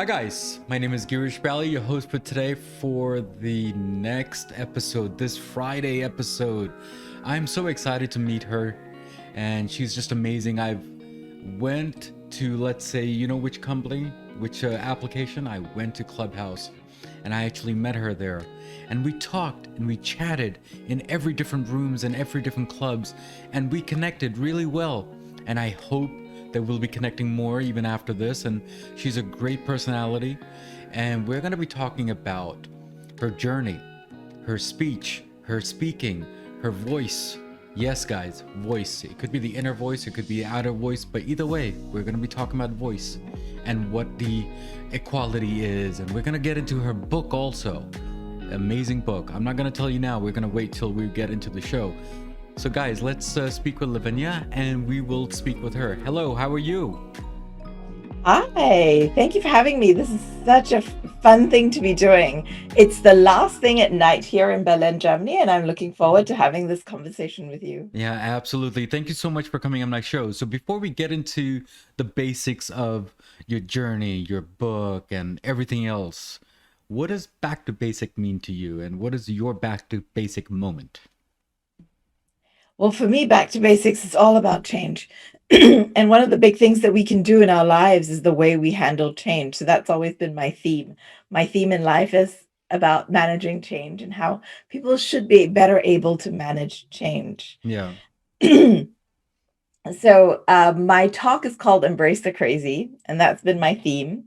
Hi guys, my name is Girish Bali, your host for today for the next episode, this Friday episode. I'm so excited to meet her and she's just amazing. I've went to, let's say, you know which company, which application? I went to Clubhouse and I actually met her there. And we talked and we chatted in every different rooms and every different clubs and we connected really well. And I hope that we'll be connecting more even after this. And she's a great personality. And we're going to be talking about her journey, her speech, her speaking, her voice. Yes, guys, voice. It could be the inner voice, it could be the outer voice, but either way, we're going to be talking about voice and what the equality is. And we're going to get into her book also. Amazing book. I'm not going to tell you now. We're going to wait till we get into the show. So guys, let's speak with Lavinia and we will speak with her. Hello, how are you? Hi, thank you for having me. This is such a fun thing to be doing. It's the last thing at night here in Berlin, Germany, and I'm looking forward to having this conversation with you. Yeah, absolutely. Thank you so much for coming on my show. So before we get into the basics of your journey, your book, and everything else, what does back to basic mean to you? And what is your back to basic moment? Well, for me, back to basics is all about change. And one of the big things that we can do in our lives is the way we handle change. So that's always been my theme. My theme in life is about managing change and how people should be better able to manage change. Yeah. So my talk is called Embrace the Crazy, and that's been my theme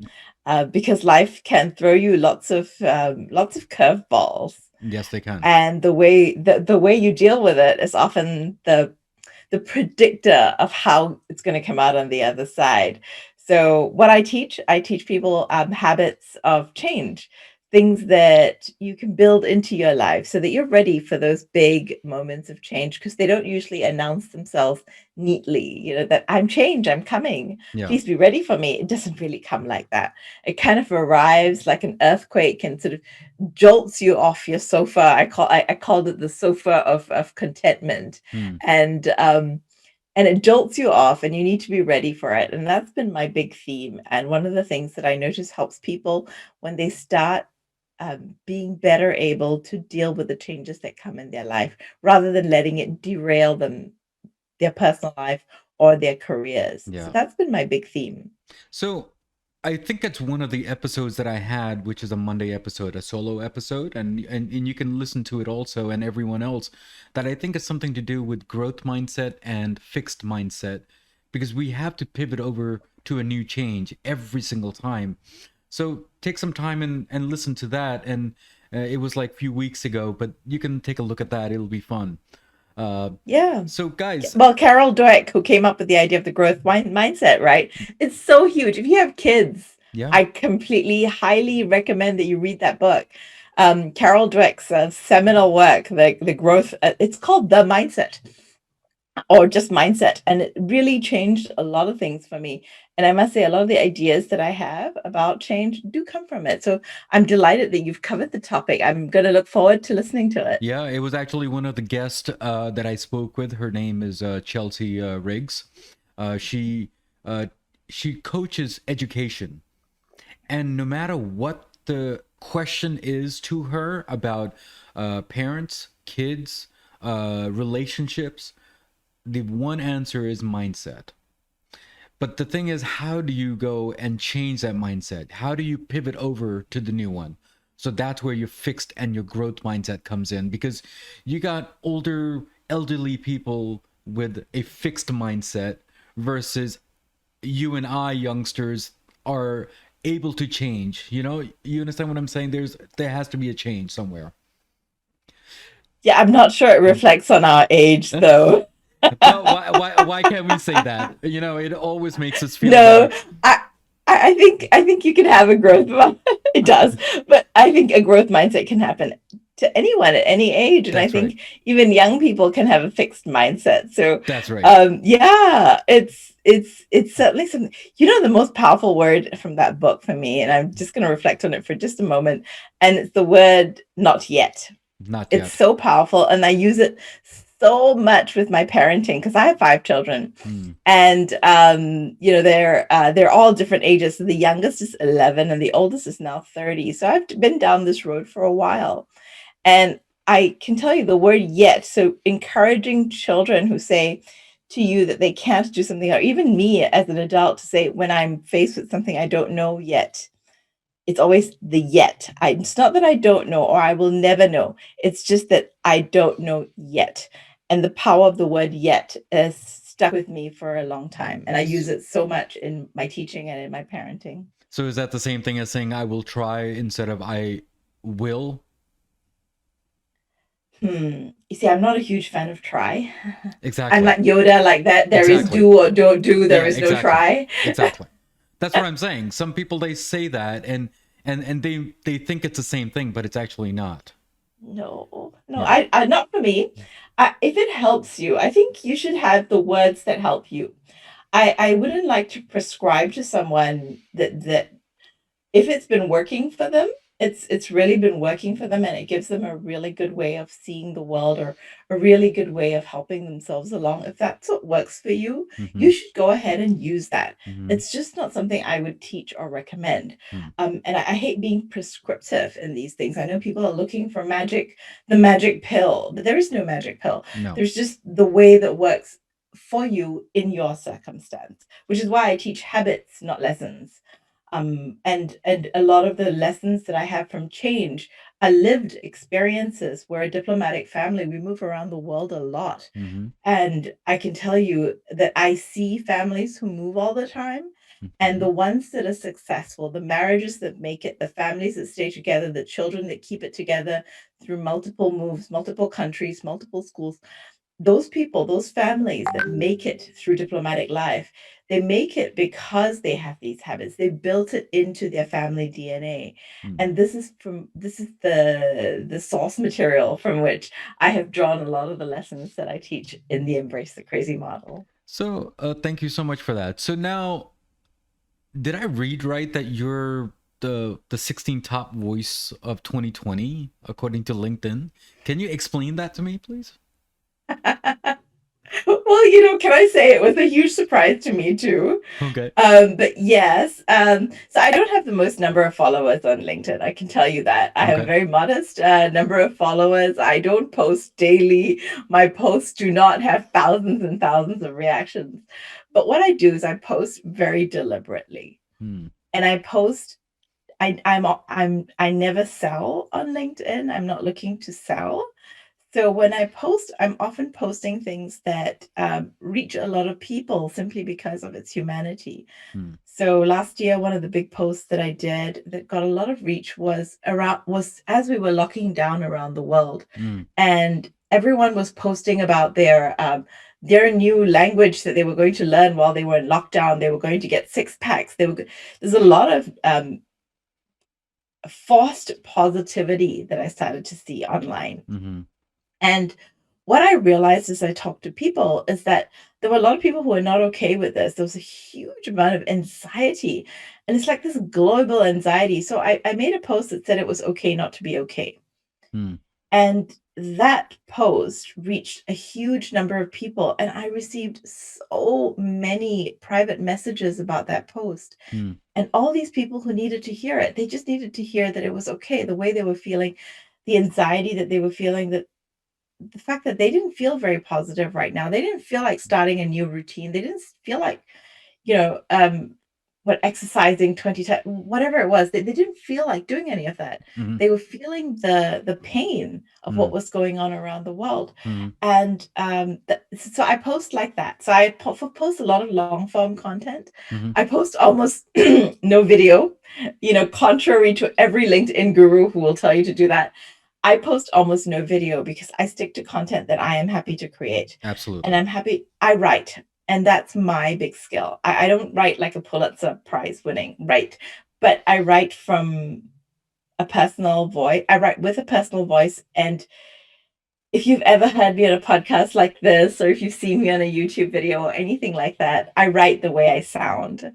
because life can throw you lots of curveballs, Yes, they can. and the way you deal with it is often the predictor of how it's going to come out on the other side. So what I teach people habits of change, things that you can build into your life so that you're ready for those big moments of change because they don't usually announce themselves neatly. You know, that I'm change, I'm coming. Yeah. Please be ready for me. It doesn't really come like that. It kind of arrives like an earthquake and sort of jolts you off your sofa. I called it the sofa of contentment. Hmm. And it jolts you off and you need to be ready for it. And that's been my big theme. And one of the things that I notice helps people when they start being better able to deal with the changes that come in their life rather than letting it derail them, their personal life or their careers. So Yeah. that's been my big theme. So I think it's one of the episodes that I had, which is a Monday episode, a solo episode, and you can listen to it also and everyone else, that I think is something to do with growth mindset and fixed mindset, because we have to pivot over to a new change every single time. So take some time and listen to that. And it was like a few weeks ago, but you can take a look at that. It'll be fun. Yeah. So guys, Well, Carol Dweck, who came up with the idea of the mindset, right? It's so huge. If you have kids, yeah. I completely, highly recommend that you read that book. Carol Dweck's seminal work, the growth, it's called The Mindset or just Mindset. And it really changed a lot of things for me. And I must say, a lot of the ideas that I have about change do come from it. So I'm delighted that you've covered the topic. I'm going to look forward to listening to it. Yeah, it was actually one of the guests that I spoke with. Her name is Chelsea Riggs. She she coaches education, and no matter what the question is to her about parents, kids, relationships, the one answer is mindset. But the thing is, how do you go and change that mindset? How do you pivot over to the new one? So that's where your fixed and your growth mindset comes in, because you got older, elderly people with a fixed mindset versus you and I, youngsters, are able to change. You know, you understand what I'm saying? There has to be a change somewhere. Yeah, I'm not sure it reflects on our age, though. Well, why can't we say that? You know, it always makes us feel No, better. I I think you can have a growth it does, but I think a growth mindset can happen to anyone at any age, and I That's right. think even young people can have a fixed mindset. So That's right. yeah, it's certainly something. You know, the most powerful word from that book for me, and I'm just going to reflect on it for just a moment, and it's the word "not yet." Not It's yet. so powerful, and I use it so much with my parenting because I have 5 children, Mm. and they're all different ages. So the youngest is 11, and the oldest is now 30. So I've been down this road for a while, and I can tell you the word yet. So encouraging children who say to you that they can't do something, or even me as an adult to say when I'm faced with something I don't know yet, it's always the yet. It's not that I don't know or I will never know. It's just that I don't know yet. And the power of the word yet has stuck with me for a long time. And I use it so much in my teaching and in my parenting. So is that the same thing as saying I will try instead of I will? You see, I'm not a huge fan of try. I'm Exactly. like Yoda, like that. There is Exactly. do or don't do. There Yeah, is no exactly. try. Exactly. That's what I'm saying. Some people they say that and they think it's the same thing, but it's actually not. No, Yeah. I not for me. If it helps you, I think you should have the words that help you. I wouldn't like to prescribe to someone that if it's been working for them, it's really been working for them, and it gives them a really good way of seeing the world, or a really good way of helping themselves along. If that's what works for you, Mm-hmm. you should go ahead and use that. Mm-hmm. It's just not something I would teach or recommend. Mm. And I hate being prescriptive in these things. I know people are looking for the magic pill, but there is no magic pill. No. There's just the way that works for you in your circumstance, which is why I teach habits, not lessons. And a lot of the lessons that I have from change are lived experiences. We're a diplomatic family. We move around the world a lot. Mm-hmm. And I can tell you that I see families who move all the time. And Mm-hmm. the ones that are successful, the marriages that make it, the families that stay together, the children that keep it together through multiple moves, multiple countries, multiple schools, those people, those families that make it through diplomatic life, they make it because they have these habits. They built it into their family DNA. Mm. And this is the source material from which I have drawn a lot of the lessons that I teach in the Embrace the Crazy model. So thank you so much for that. So now did I read right that you're the 16 top voice of 2020 according to LinkedIn? Can you explain that to me, please? Well, can I say it was a huge surprise to me too. Okay. But yes, so I don't have the most number of followers on LinkedIn. I can tell you that. I have a Okay. very modest number of followers. I don't post daily. My posts do not have thousands and thousands of reactions. But what I do is I post very deliberately. Hmm. And I post I never sell on LinkedIn. I'm not looking to sell. So when I post, I'm often posting things that reach a lot of people simply because of its humanity. Hmm. So last year, one of the big posts that I did that got a lot of reach was as we were locking down around the world, Hmm. and everyone was posting about their new language that they were going to learn while they were in lockdown. They were going to get six packs. There's a lot of forced positivity that I started to see online. Mm-hmm. And what I realized as I talked to people is that there were a lot of people who were not okay with this. There was a huge amount of anxiety. And it's like this global anxiety. So I made a post that said it was okay not to be okay. Hmm. And that post reached a huge number of people. And I received so many private messages about that post. Hmm. And all these people who needed to hear it, they just needed to hear that it was okay, the way they were feeling, the anxiety that they were feeling, that the fact that they didn't feel very positive right now. They didn't feel like starting a new routine. They didn't feel like, you know, what exercising 20 times, whatever it was. They didn't feel like doing any of that. Mm-hmm. They were feeling the pain of Hmm. what was going on around the world. Hmm. And so I post like that. So I post a lot of long form content. Hmm. I post almost no video, contrary to every LinkedIn guru who will tell you to do that. I post almost no video because I stick to content that I am happy to create. And Absolutely. I write, and that's my big skill. I don't write like a Pulitzer Prize winning, right? But I write from a personal voice. I write with a personal voice. And if you've ever heard me on a podcast like this, or if you've seen me on a YouTube video or anything like that, I write the way I sound.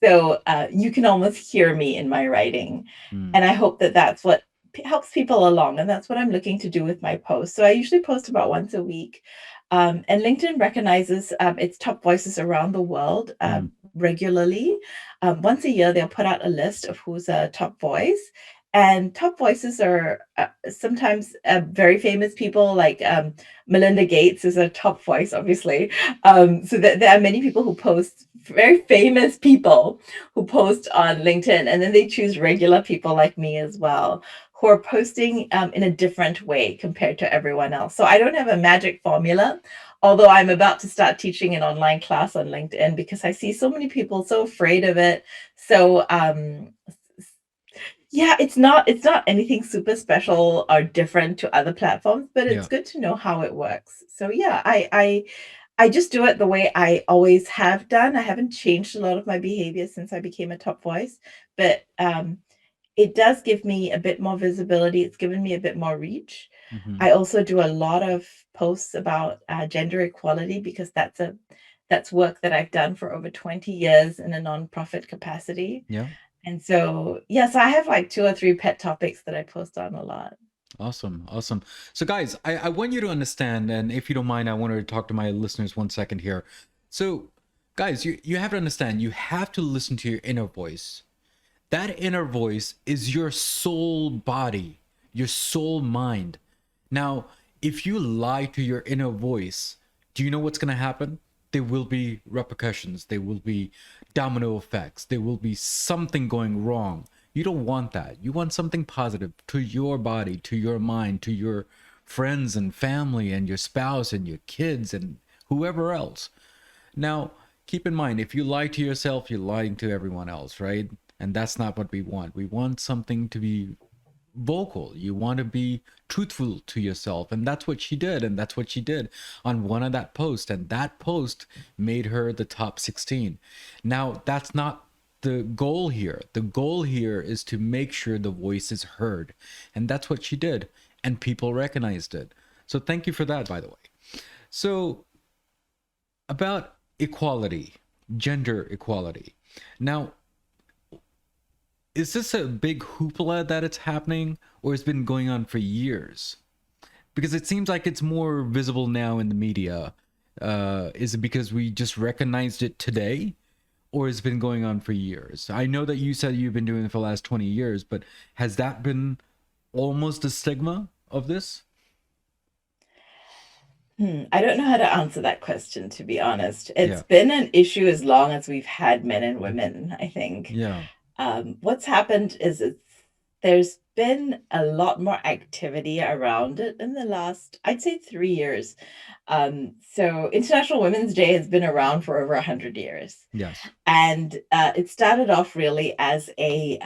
So you can almost hear me in my writing. Hmm. And I hope that that's what helps people along, and that's what I'm looking to do with my posts. So I usually post about once a week, and LinkedIn recognizes its top voices around the world Mm. regularly. Once a year, they'll put out a list of who's a top voice. And top voices are sometimes very famous people, like Melinda Gates is a top voice, obviously. So there are many people who post, very famous people who post on LinkedIn, and then they choose regular people like me as well, who are posting in a different way compared to everyone else. So I don't have a magic formula, although I'm about to start teaching an online class on LinkedIn because I see so many people so afraid of it. So yeah, it's not anything super special or different to other platforms, but it's Yeah. good to know how it works. So yeah, I just do it the way I always have done. I haven't changed a lot of my behavior since I became a top voice, but it does give me a bit more visibility. It's given me a bit more reach. Hmm. I also do a lot of posts about gender equality because that's work that I've done for over 20 years in a nonprofit capacity. Yeah. And so, yes, I have like 2 or 3 pet topics that I post on a lot. Awesome. Awesome. So, guys, I want you to understand, and if you don't mind, I want to talk to my listeners 1 second here. So, guys, you have to understand, you have to listen to your inner voice. That inner voice is your soul body, your soul mind. Now, if you lie to your inner voice, do you know what's going to happen? There will be repercussions. There will be domino effects. There will be something going wrong. You don't want that. You want something positive to your body, to your mind, to your friends and family and your spouse and your kids and whoever else. Now, keep in mind, if you lie to yourself, you're lying to everyone else, right? And that's not what we want. We want something to be vocal. You want to be truthful to yourself. And that's what she did. And that's what she did on one of that post. And that post made her the top 16. Now, that's not the goal here. The goal here is to make sure the voice is heard. And that's what she did. And people recognized it. So thank you for that, by the way. So about equality, gender equality. Now, is this a big hoopla that it's happening, or it's been going on for years? Because it seems like it's more visible now in the media. Is it because we just recognized it today, or has it been going on for years? I know that you said you've been doing it for the last 20 years, but has that been almost a stigma of this? I don't know how to answer that question, to be honest. It's Yeah. been an issue as long as we've had men and women, I think. Yeah. What's happened is there's been a lot more activity around it in the last, I'd say, 3 years. So International Women's Day has been around for over 100 years. Yes. And it started off really as a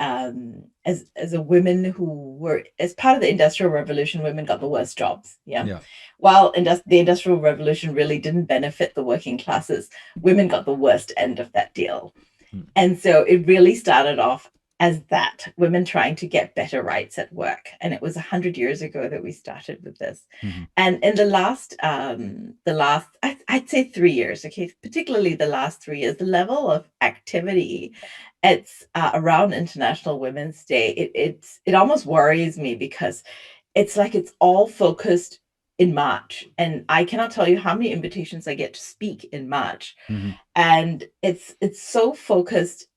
women who were, as part of the Industrial Revolution, women got the worst jobs. Yeah. Yeah. While the Industrial Revolution really didn't benefit the working classes, women got the worst end of that deal. Hmm. And so it really started off as that, women trying to get better rights at work. And it was 100 years ago that we started with this. Mhm. And in the last I'd say 3 years, okay, particularly the last 3 years, the level of activity it's around International Women's Day, it almost worries me because it's like it's all focused in March. And I cannot tell you how many invitations I get to speak in March. Mhm. And it's so focused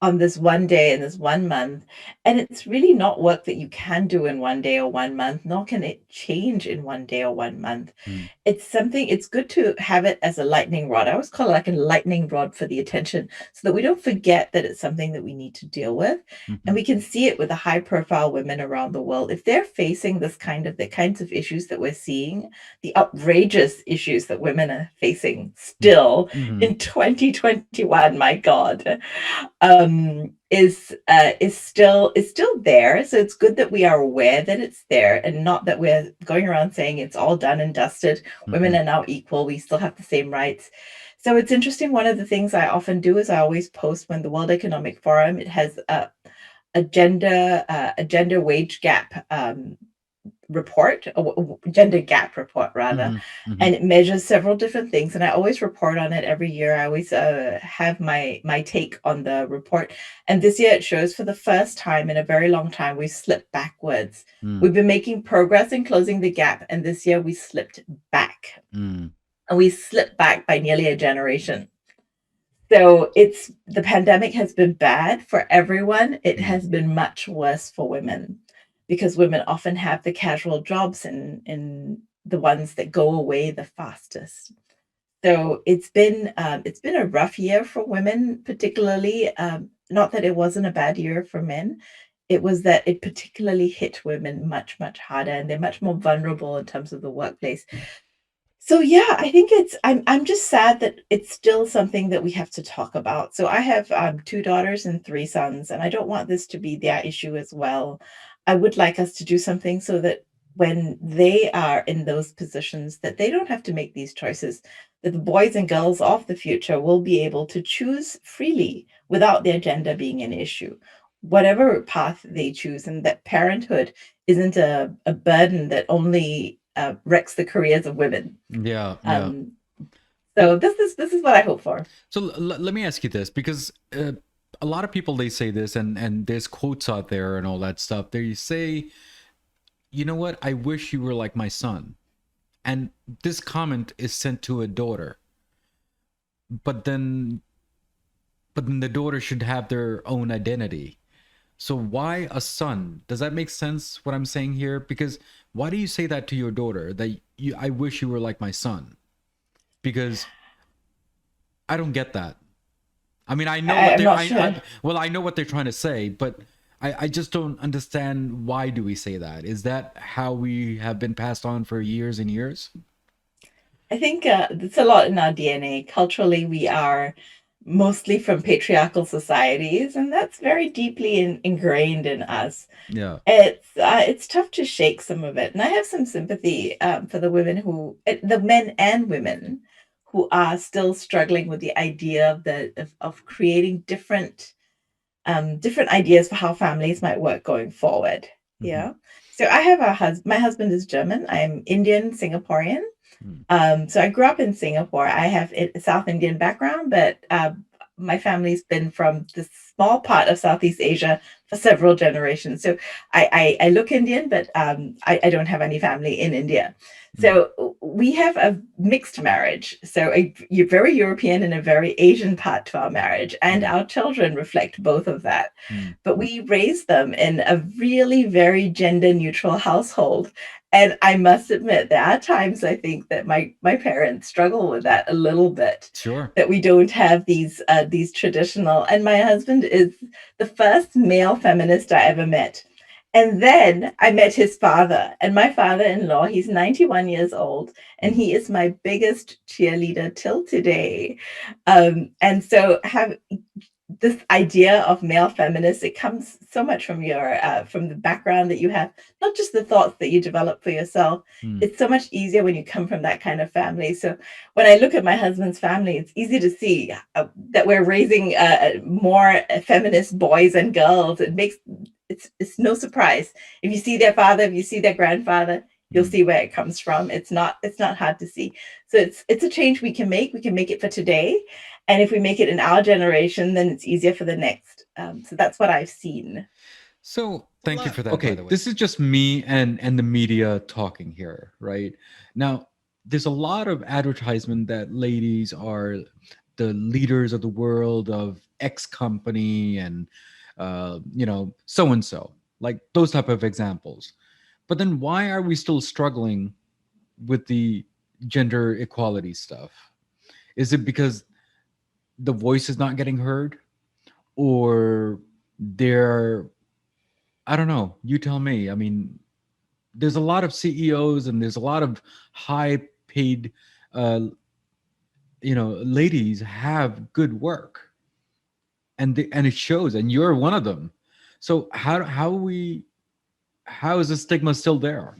on this one day and this 1 month. And it's really not work that you can do in 1 day or 1 month, nor can it change in 1 day or 1 month. Mhm. It's good to have it as a lightning rod. I always call it like a lightning rod for the attention so that we don't forget that it's something that we need to deal with. And Mhm. we can see it with the high profile women around the world. If they're facing the kinds of issues that we're seeing, the outrageous issues that women are facing still Mhm. in 2021, my God, is still there. So it's good that we are aware that it's there and not that we're going around saying it's all done and dusted. Women Mhm. are now equal. We still have the same rights. So it's interesting. One of the things I often do is I always post when the World Economic Forum, it has a gender wage gap report, a gender gap report rather, Mm-hmm. Mm-hmm. and it measures several different things. And I always report on it every year. I always have my take on the report. And this year it shows for the first time in a very long time we've slipped backwards. We've been making progress in closing the gap, and this year we slipped back, Mm. and we slipped back by nearly a generation. So it's the pandemic has been bad for everyone. It has been much worse for women because women often have the casual jobs and the ones that go away the fastest. So it's been a rough year for women, particularly. Not that it wasn't a bad year for men. It was that it particularly hit women much harder, and they're much more vulnerable in terms of the workplace. So yeah, I think I'm just sad that it's still something that we have to talk about. So I have 2 daughters and 3 sons, and I don't want this to be their issue as well. I would like us to do something so that when they are in those positions, that they don't have to make these choices, that the boys and girls of the future will be able to choose freely without their gender being an issue, whatever path they choose, and that parenthood isn't a burden that only wrecks the careers of women. Yeah, yeah. Um, Well, so this is what I hope for. so let me ask you this, because a lot of people, they say this, and there's quotes out there and all that stuff. They say, you know what? I wish you were like my son. And this comment is sent to a daughter. But then the daughter should have their own identity. So why a son? Does that make sense what I'm saying here? Because why do you say that to your daughter, that I wish you were like my son? Because I don't get that. I mean, I know what I'm they're not sure. I know what they're trying to say, but I just don't understand, why do we say that? Is that how we have been passed on for years and years? I think it's a lot in our DNA. Culturally, we are mostly from patriarchal societies, and that's very deeply ingrained in us. Yeah. It's tough to shake some of it, and I have some sympathy for the women the men and women who are still struggling with the idea of creating different ideas for how families might work going forward. Mm-hmm. Yeah. So I have a husband. My husband is German. I'm Indian Singaporean. So I grew up in Singapore. I have a South Indian background, but my family's been from this small part of Southeast Asia for several generations. So I look Indian, but I don't have any family in India. So we have a mixed marriage. So you're very European and a very Asian part to our marriage, and our children reflect both of that. But we raise them in a really very gender neutral household. And I must admit, there are times I think that my parents struggle with that a little bit, Sure. that we don't have these traditional. And my husband is the first male feminist I ever met. And then I met his father, and my father-in-law, he's 91 years old, and he is my biggest cheerleader till today. And so have this idea of male feminists, it comes so much from your from the background that you have, not just the thoughts that you develop for yourself. It's so much easier when you come from that kind of family. So when I look at my husband's family, it's easy to see that we're raising more feminist boys and girls. It's no surprise if you see their father, if you see their grandfather, you'll see where it comes from. It's not hard to see. So it's a change we can make. We can make it for today, and if we make it in our generation, then it's easier for the next. So that's what I've seen. So thank you for that. Okay, by the way, this is just me and the media talking here, right? Now, there's a lot of advertisement that ladies are the leaders of the world of X company, and so and so, like those type of examples. But then why are we still struggling with the gender equality stuff? Is it because the voice is not getting heard, or they're, I don't know, you tell me. I mean, there's a lot of CEOs and there's a lot of high paid ladies have good work, and it shows, and you're one of them. So how is the stigma still there?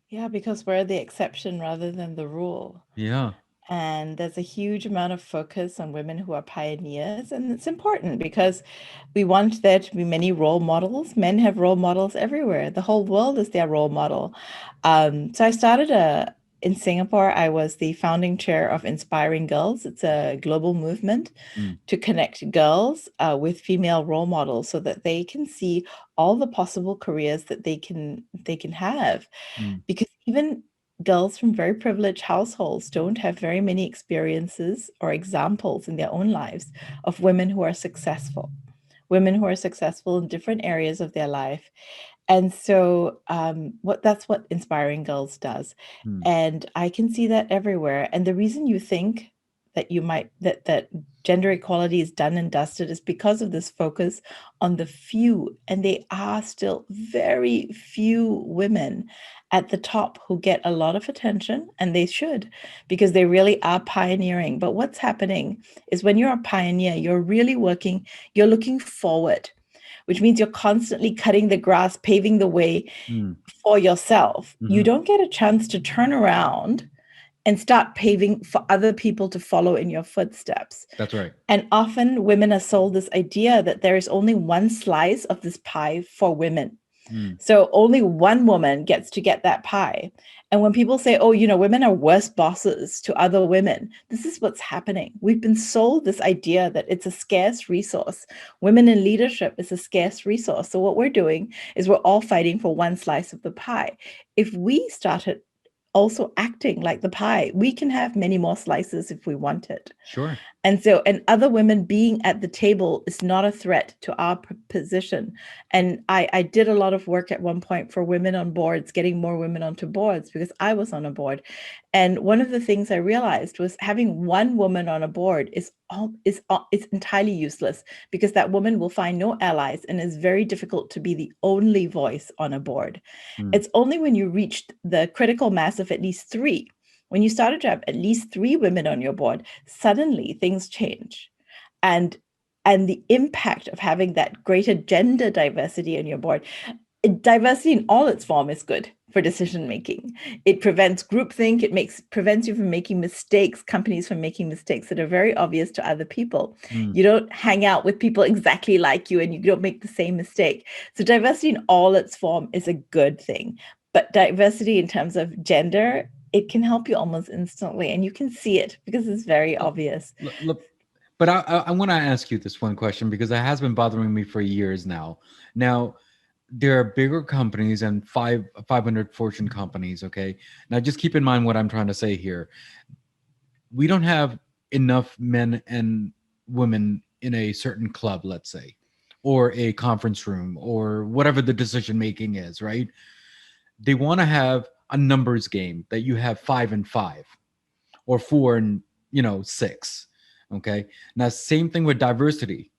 Yeah, because we're the exception rather than the rule. Yeah. And there's a huge amount of focus on women who are pioneers. And it's important because we want there to be many role models. Men have role models everywhere. The whole world is their role model. So I started in Singapore. I was the founding chair of Inspiring Girls. It's a global movement to connect girls with female role models so that they can see all the possible careers that they can have. Because even girls from very privileged households don't have very many experiences or examples in their own lives of women who are successful in different areas of their life. And so that's what Inspiring Girls does. And I can see that everywhere. And the reason you think that that gender equality is done and dusted is because of this focus on the few. And they are still very few women at the top who get a lot of attention, and they should, because they really are pioneering. But what's happening is when you're a pioneer, you're really working, you're looking forward, which means you're constantly cutting the grass, paving the way for yourself. You don't get a chance to turn around and start paving for other people to follow in your footsteps. That's right. And often women are sold this idea that there is only one slice of this pie for women. So only one woman gets to get that pie. And when people say, oh, women are worse bosses to other women, this is what's happening. We've been sold this idea that it's a scarce resource. Women in leadership is a scarce resource. So what we're doing is we're all fighting for one slice of the pie. If we started also acting like the pie, we can have many more slices if we want it. Sure. And other women being at the table is not a threat to our position. And I did a lot of work at one point for women on boards, getting more women onto boards, because I was on a board. And one of the things I realized was having one woman on a board is entirely useless, because that woman will find no allies, and it's very difficult to be the only voice on a board. It's only when you reach the critical mass of at least three, when you started to have at least three women on your board, suddenly things change. And the impact of having that greater gender diversity on your board, diversity in all its form, is good for decision making. It prevents groupthink. It prevents you from making mistakes, companies from making mistakes that are very obvious to other people. You don't hang out with people exactly like you, and you don't make the same mistake. So diversity in all its form is a good thing. But diversity in terms of gender, it can help you almost instantly, and you can see it because it's very obvious. Look, but I want to ask you this one question, because it has been bothering me for years now. Now, there are bigger companies and 500 Fortune companies, okay? Now, just keep in mind what I'm trying to say here. We don't have enough men and women in a certain club, let's say, or a conference room, or whatever the decision making is, right? They want to have a numbers game that you have 5 and 5 or 4 and 6. Okay. Now, same thing with diversity.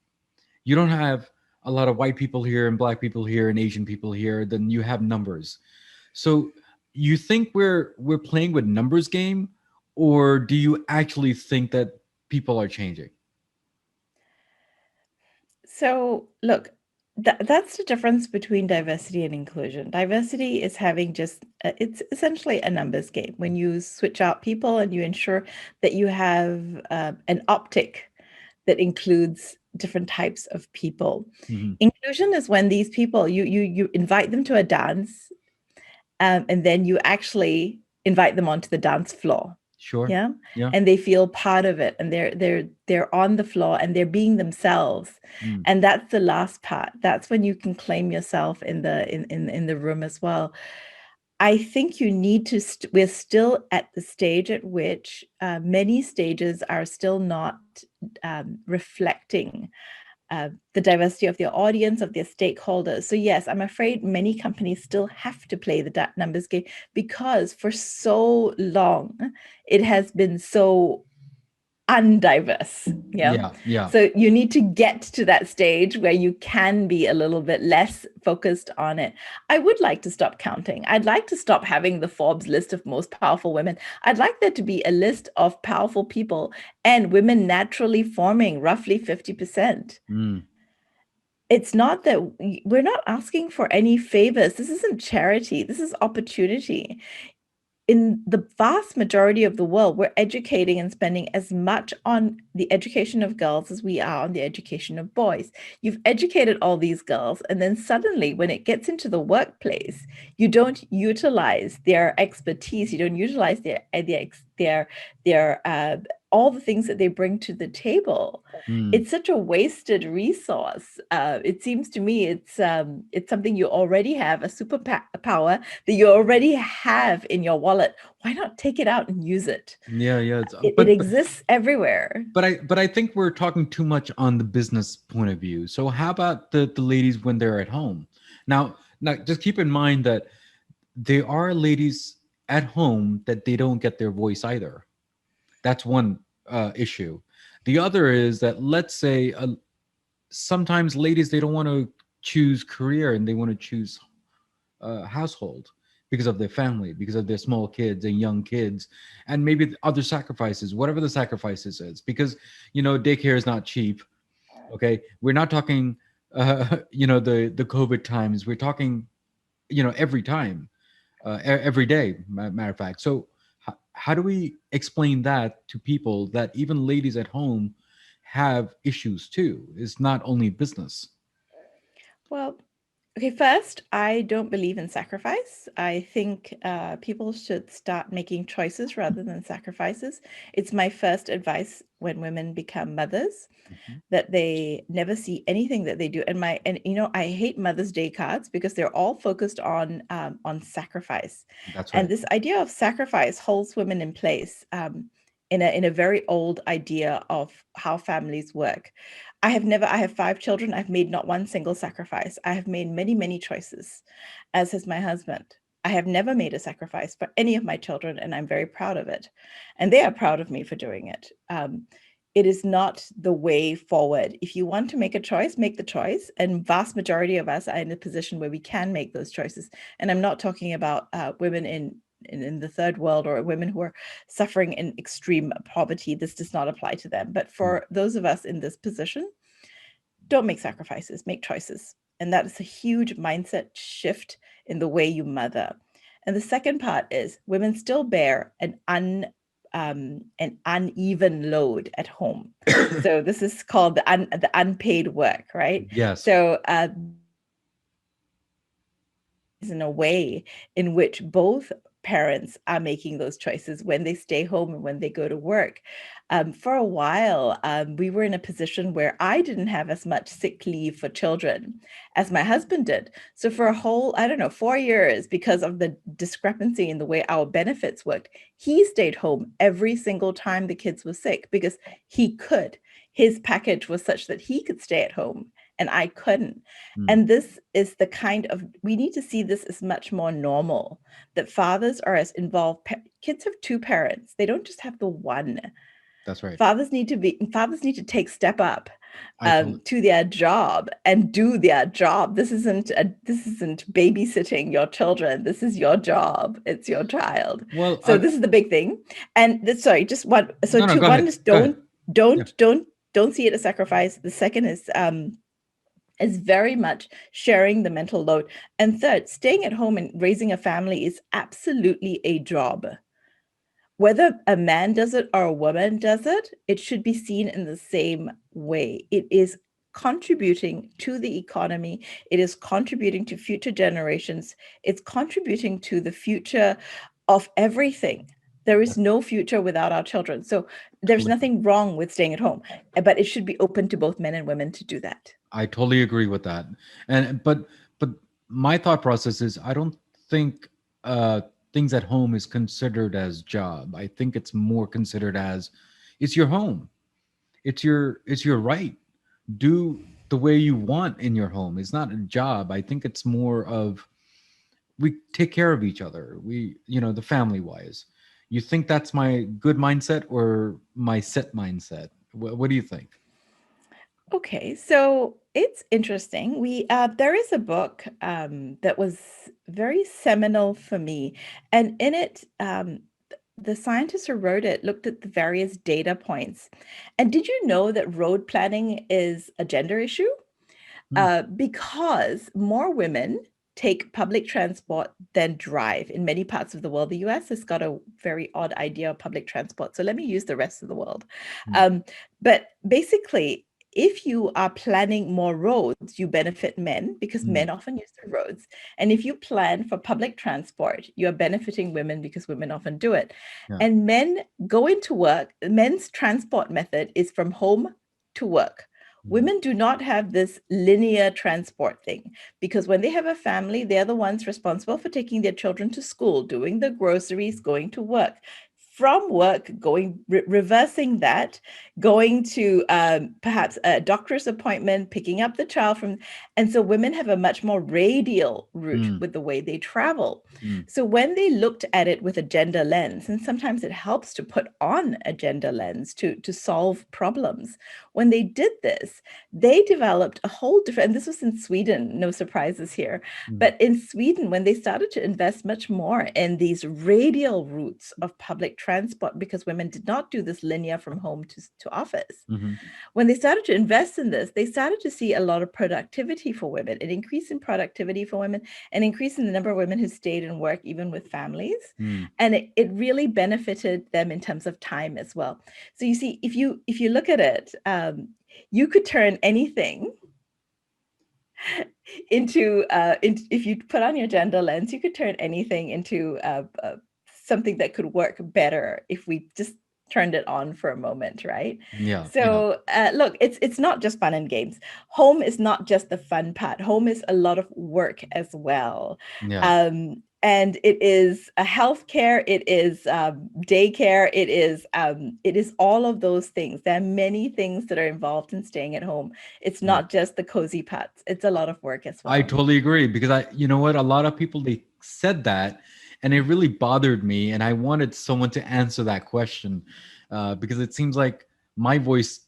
You don't have a lot of white people here and black people here and Asian people here, then you have numbers. So you think we're playing with numbers game, or do you actually think that people are changing? So look, that's the difference between diversity and inclusion. Diversity is having it's essentially a numbers game. When you switch out people and you ensure that you have an optic that includes different types of people. Inclusion is when these people, you invite them to a dance, and then you actually invite them onto the dance floor. Sure. Yeah. Yeah. And they feel part of it, and they're on the floor and they're being themselves. And that's the last part. That's when you can claim yourself in the room as well. I think you need to, we're still at the stage at which many stages are still not reflecting the diversity of their audience, of their stakeholders. So yes, I'm afraid many companies still have to play the numbers game, because for so long it has been so undiverse. Yeah. So you need to get to that stage where you can be a little bit less focused on it. I would like to stop counting. I'd like to stop having the Forbes list of most powerful women. I'd like there to be a list of powerful people, and women naturally forming roughly 50%. It's not that we're not asking for any favors. This isn't charity. This is opportunity. in the vast majority of the world, we're educating and spending as much on the education of girls as we are on the education of boys. You've educated all these girls, and then suddenly, when it gets into the workplace, you don't utilize their expertise. You don't utilize their all the things that they bring to the table. Mm. It's such a wasted resource. It seems to me it's something you already have, a superpower that you already have in your wallet. Why not take it out and use it? Yeah, yeah. It exists everywhere. But I think we're talking too much on the business point of view. So how about the ladies when they're at home? Now just keep in mind that there are ladies at home that they don't get their voice either. That's one issue. The other is that, let's say, sometimes ladies, they don't want to choose career and they want to choose household because of their family, because of their small kids and young kids, and maybe other sacrifices, whatever the sacrifices is. Because daycare is not cheap. Okay, we're not talking the COVID times. We're talking every time, every day. Matter of fact. So how do we explain that to people that even ladies at home have issues too? It's not only business. Well, okay, first, I don't believe in sacrifice. I think people should start making choices rather than sacrifices. It's my first advice when women become mothers, Mhm. that they never see anything that they do. I hate Mother's Day cards because they're all focused on sacrifice. That's And right. this idea of sacrifice holds women in place, in a very old idea of how families work. I have 5 children. I've made not one single sacrifice. I have made many, many choices, as has my husband. I have never made a sacrifice for any of my children, and I'm very proud of it. And they are proud of me for doing it. It is not the way forward. If you want to make a choice, make the choice. And vast majority of us are in a position where we can make those choices. And I'm not talking about women in the third world or women who are suffering in extreme poverty. This does not apply to them. But for those of us in this position, don't make sacrifices, make choices. And that is a huge mindset shift in the way you mother. And the second part is women still bear an uneven load at home. So this is called the unpaid work, right? Yes. So in a way in which both parents are making those choices when they stay home and when they go to work. For a while, we were in a position where I didn't have as much sick leave for children as my husband did. So for a whole, 4 years, because of the discrepancy in the way our benefits worked, he stayed home every single time the kids were sick because he could. His package was such that he could stay at home and I couldn't. And this is the kind of, we need to see this as much more normal, that fathers are as involved. Kids have two parents. They don't just have the one. That's right. Fathers need to take step up I totally. to their job and do their job. This isn't babysitting your children. This is your job. It's your child. Well, So this is the big thing. And sorry, just one. So no, no, go one ahead. is Go ahead. Yeah. don't see it as sacrifice. The second is very much sharing the mental load. And third, staying at home and raising a family is absolutely a job. Whether a man does it or a woman does it, it should be seen in the same way. It is contributing to the economy. It is contributing to future generations. It's contributing to the future of everything. There is no future without our children. So there's Totally. nothing wrong with staying at home, but it should be open to both men and women to do that. I totally agree with that. And but my thought process is, I don't think uh things at home is considered as job. I think it's more considered as, it's your home. It's your right. Do the way you want in your home. It's not a job. I think it's more of, we take care of each other. The family wise. You think that's my good mindset or my set mindset? What do you think? Okay, so it's interesting. There is a book that was very seminal for me, and in it, the scientist who wrote it looked at the various data points. And did you know that road planning is a gender issue? Hmm. Because more women take public transport than drive. In many parts of the world, the US has got a very odd idea of public transport. So let me use the rest of the world. But basically, if you are planning more roads, you benefit men because men often use the roads. And if you plan for public transport, you're benefiting women because women often do it. And men go into work. Men's transport method is from home to work. Women do not have this linear transport thing because when they have a family, they're the ones responsible for taking their children to school, doing the groceries, going to work. From work, reversing that, going to perhaps a doctor's appointment, picking up the child from, and so women have a much more radial route with the way they travel. So when they looked at it with a gender lens, and sometimes it helps to put on a gender lens to solve problems, when they did this, they developed a whole different, and this was in Sweden, no surprises here, but in Sweden, when they started to invest much more in these radial routes of public transport, because women did not do this linear from home to office. When they started to invest in this, they started to see a lot of productivity for women, an increase in productivity for women, an increase in the number of women who stayed in work, even with families. And it really benefited them in terms of time as well. So you see, if you look at it, you could turn anything into, if you put on your gender lens, you could turn anything into something that could work better if we just turned it on for a moment, right? So look, it's not just fun and games. Home is not just the fun part. Home is a lot of work as well. And it is a healthcare, it is daycare, it is all of those things. There are many things that are involved in staying at home. It's not just the cozy parts. It's a lot of work as well. I totally agree because you know what? A lot of people, they said that and it really bothered me. And I wanted someone to answer that question because it seems like my voice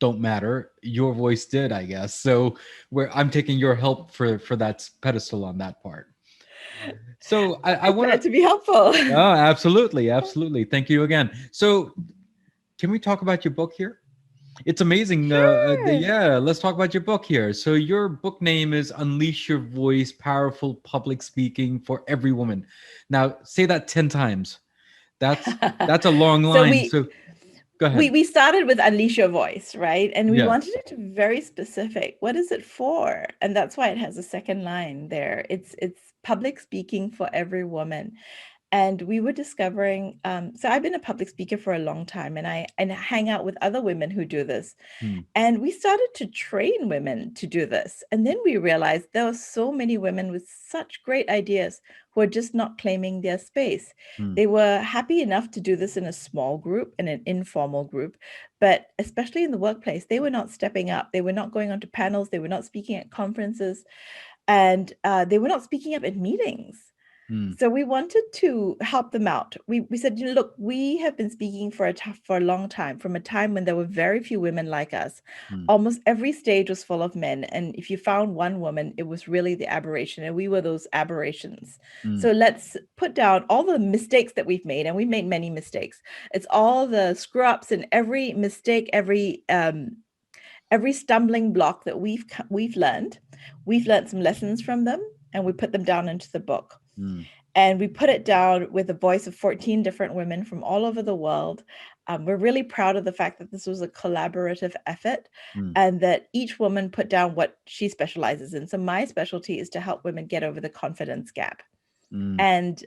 don't matter. Your voice did, I guess. So I'm taking your help for that pedestal on that part. So I want to be helpful. Oh, absolutely. Absolutely. Thank you again. So can we talk about your book here? It's amazing. Sure. Let's talk about your book here. So your book name is Unleash Your Voice, Powerful Public Speaking for Every Woman. Now say that 10 times. That's a long line. So go ahead. We started with Unleash Your Voice, right? And we wanted it to be very specific. What is it for? And that's why it has a second line there. It's public speaking for every woman. And we were discovering, so I've been a public speaker for a long time, and I hang out with other women who do this. And we started to train women to do this. And then we realized there were so many women with such great ideas who are just not claiming their space. They were happy enough to do this in a small group, in an informal group, but especially in the workplace, they were not stepping up. They were not going onto panels. They were not speaking at conferences, and they were not speaking up at meetings. So we wanted to help them out. We said, look, we have been speaking for a long time, from a time when there were very few women like us. Almost every stage was full of men. And if you found one woman, it was really the aberration. And we were those aberrations. So let's put down all the mistakes that we've made. And we've made many mistakes. It's all the screw ups and every mistake, every stumbling block that we've learned. We've learned some lessons from them, and we put them down into the book. And we put it down with the voice of 14 different women from all over the world. We're really proud of the fact that this was a collaborative effort and that each woman put down what she specializes in. So my specialty is to help women get over the confidence gap. And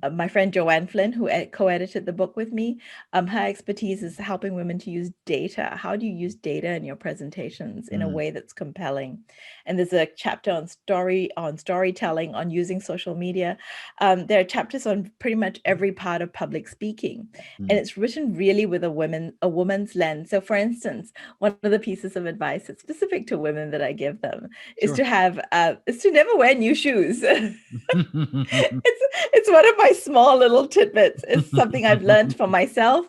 my friend Joanne Flynn, who co-edited the book with me, her expertise is helping women to use data. How do you use data in your presentations in a way that's compelling? And there's a chapter on storytelling, on using social media. There are chapters on pretty much every part of public speaking, and it's written really with a woman's lens. So, for instance, one of the pieces of advice that's specific to women that I give them is to never wear new shoes. It's one of my small little tidbits. It's something I've learned for myself,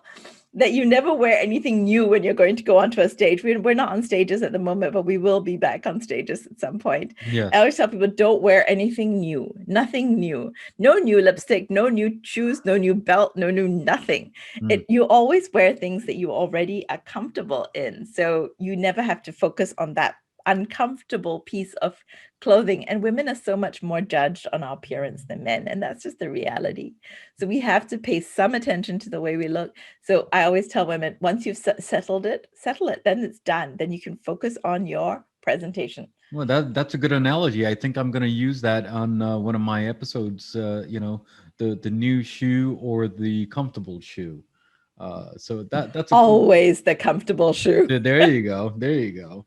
that you never wear anything new when you're going to go onto a stage. We're not on stages at the moment, but we will be back on stages at some point. I always tell people, don't wear anything new, nothing new, no new lipstick, no new shoes, no new belt, no new nothing. You always wear things that you already are comfortable in. So you never have to focus on that uncomfortable piece of clothing. And women are so much more judged on our appearance than men, and that's just the reality. So we have to pay some attention to the way we look. So I always tell women, once you've settled it, settle it, then it's done. Then you can focus on your presentation. Well, that's a good analogy. I think I'm going to use that on one of my episodes. The new shoe or the comfortable shoe. So that's a cool. Always the comfortable shoe. There you go. There you go.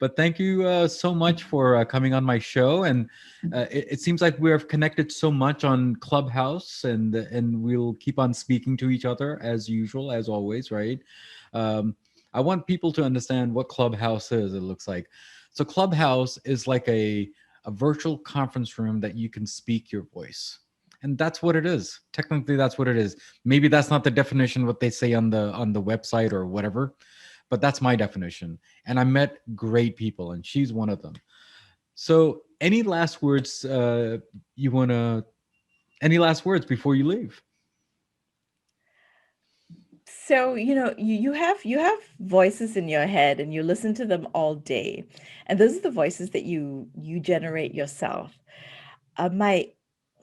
But thank you so much for coming on my show. And it seems like we're connected so much on Clubhouse, and we'll keep on speaking to each other as usual, as always, right? I want people to understand what Clubhouse is. It looks like so. Clubhouse is like a virtual conference room that you can speak your voice. And that's what it is. Technically, that's what it is. Maybe that's not the definition what they say on the website or whatever, but that's my definition. And I met great people, and she's one of them. So, any last words you want to? Any last words before you leave? So, you have voices in your head and you listen to them all day. And those are the voices that you generate yourself.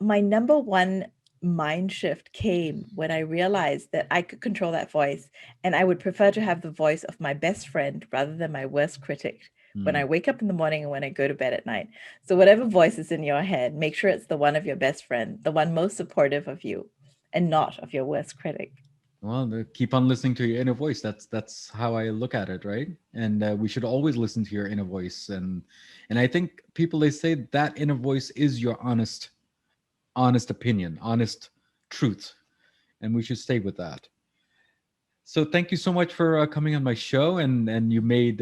My number one mind shift came when I realized that I could control that voice, and I would prefer to have the voice of my best friend rather than my worst critic when I wake up in the morning and when I go to bed at night. So whatever voice is in your head, make sure it's the one of your best friend, the one most supportive of you, and not of your worst critic. Well, keep on listening to your inner voice. That's how I look at it, right? And we should always listen to your inner voice. And I think people, they say that inner voice is your honest opinion, honest truth, and we should stay with that. So thank you so much for coming on my show, and you made.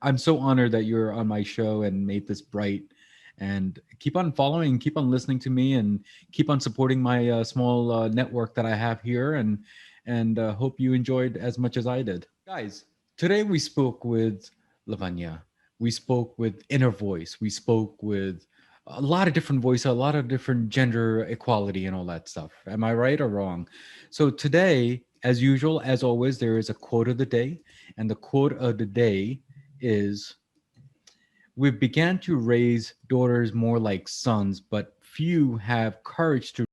I'm so honored that you're on my show and made this bright. And keep on following, keep on listening to me, and keep on supporting my small network that I have here. And hope you enjoyed as much as I did, guys. Today we spoke with Lavanya. We spoke with Inner Voice. We spoke with a lot of different voices, a lot of different gender equality and all that stuff. Am I right or wrong? So today, as usual, as always, there is a quote of the day. And the quote of the day is: we began to raise daughters more like sons, but few have courage to